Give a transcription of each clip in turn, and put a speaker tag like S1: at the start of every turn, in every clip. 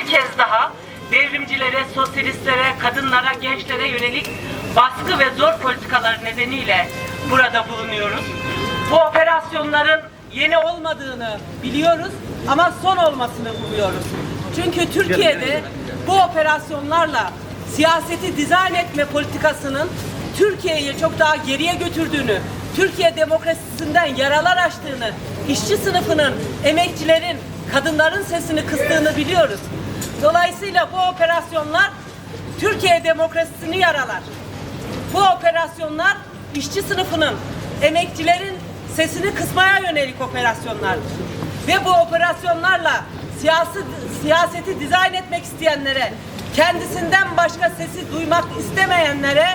S1: kez daha devrimcilere, sosyalistlere, kadınlara, gençlere yönelik baskı ve zor politikalar nedeniyle burada bulunuyoruz. Bu operasyonların yeni olmadığını biliyoruz ama son olmasını umuyoruz. Çünkü Türkiye'de bu operasyonlarla siyaseti dizayn etme politikasının Türkiye'yi çok daha geriye götürdüğünü, Türkiye demokrasisinden yaralar açtığını, işçi sınıfının, emekçilerin, kadınların sesini kıstığını biliyoruz. Dolayısıyla bu operasyonlar Türkiye demokrasisini yaralar. Bu operasyonlar işçi sınıfının, emekçilerin sesini kısmaya yönelik operasyonlardır. Ve bu operasyonlarla siyaseti dizayn etmek isteyenlere, kendisinden başka sesi duymak istemeyenlere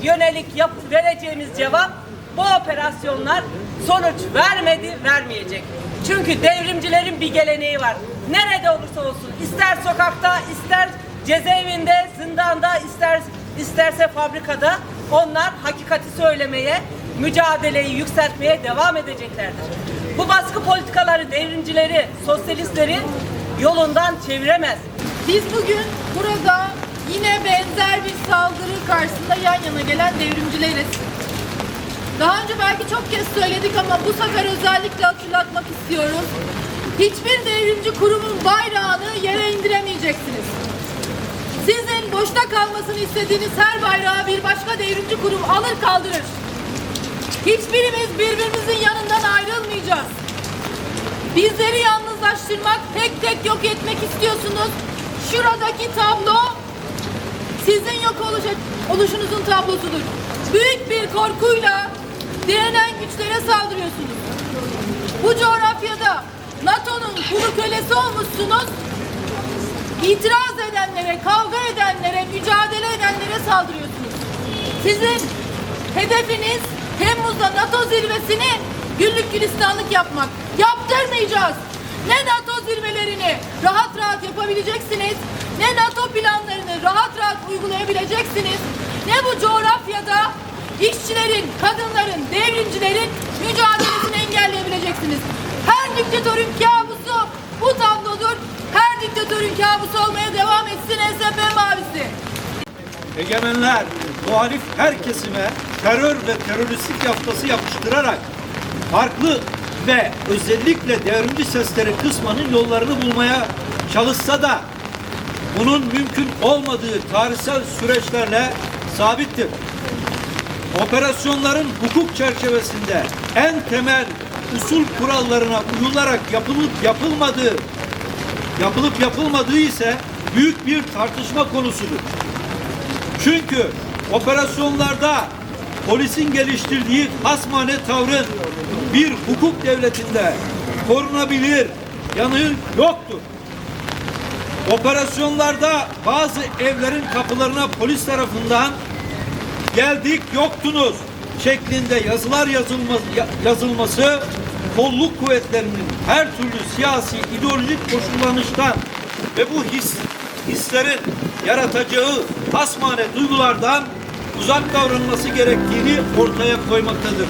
S1: yönelik vereceğimiz cevap, bu operasyonlar sonuç vermedi, vermeyecek. Çünkü devrimcilerin bir geleneği var. Nerede olursa olsun, ister sokakta, ister cezaevinde, zindanda, isterse fabrikada, onlar hakikati söylemeye, mücadeleyi yükseltmeye devam edeceklerdir. Bu baskı politikaları devrimcileri, sosyalistleri yolundan çeviremez.
S2: Biz bugün burada yine benzer bir saldırı karşısında yan yana gelen devrimcileriz. Daha önce belki çok kez söyledik ama bu sefer özellikle hatırlatmak istiyoruz. Hiçbir devrimci kurumun bayrağını yere indiremeyeceksiniz. Sizin boşta kalmasını istediğiniz her bayrağı bir başka devrimci kurum alır kaldırır. Hiçbirimiz birbirimizin yanından ayrılmayacağız. Bizleri yalnızlaştırmak, tek tek yok etmek istiyorsunuz. Şuradaki tablo sizin yok oluşunuzun tablosudur. Büyük bir korkuyla direnen güçlere saldırıyorsunuz. Bu coğrafyada NATO'nun kulu kölesi olmuşsunuz. İtiraz edenlere, kavga edenlere, mücadele edenlere saldırıyorsunuz. Sizin hedefiniz Temmuz'da NATO zirvesini güllük gülistanlık yapmak. Yaptırmayacağız. Ne NATO zirvelerini rahat rahat yapabileceksiniz, ne NATO planlarını rahat rahat uygulayabileceksiniz, ne bu coğrafyada işçilerin, kadınların, devrimcilerin mücadelesini engelleyebileceksiniz. Her diktatörün kabusu bu tablodur. Her diktatörün kabusu olmaya devam etsin SDP mavisi.
S3: Egemenler muhalif her kesime terör ve teröristlik yaftası yapıştırarak farklı ve özellikle devrimci sesleri kısmanın yollarını bulmaya çalışsa da bunun mümkün olmadığı tarihsel süreçlerle sabittir. Operasyonların hukuk çerçevesinde en temel usul kurallarına uyularak yapılıp yapılmadığı ise büyük bir tartışma konusudur. Çünkü operasyonlarda polisin geliştirdiği hasmane tavrın bir hukuk devletinde korunabilir yanı yoktur. Operasyonlarda bazı evlerin kapılarına polis tarafından geldik yoktunuz şeklinde yazılar yazılması kolluk kuvvetlerinin her türlü siyasi ideolojik koşullanıştan ve bu hislerin yaratacağı hasmane duygulardan uzak davranılması gerektiğini ortaya koymaktadır.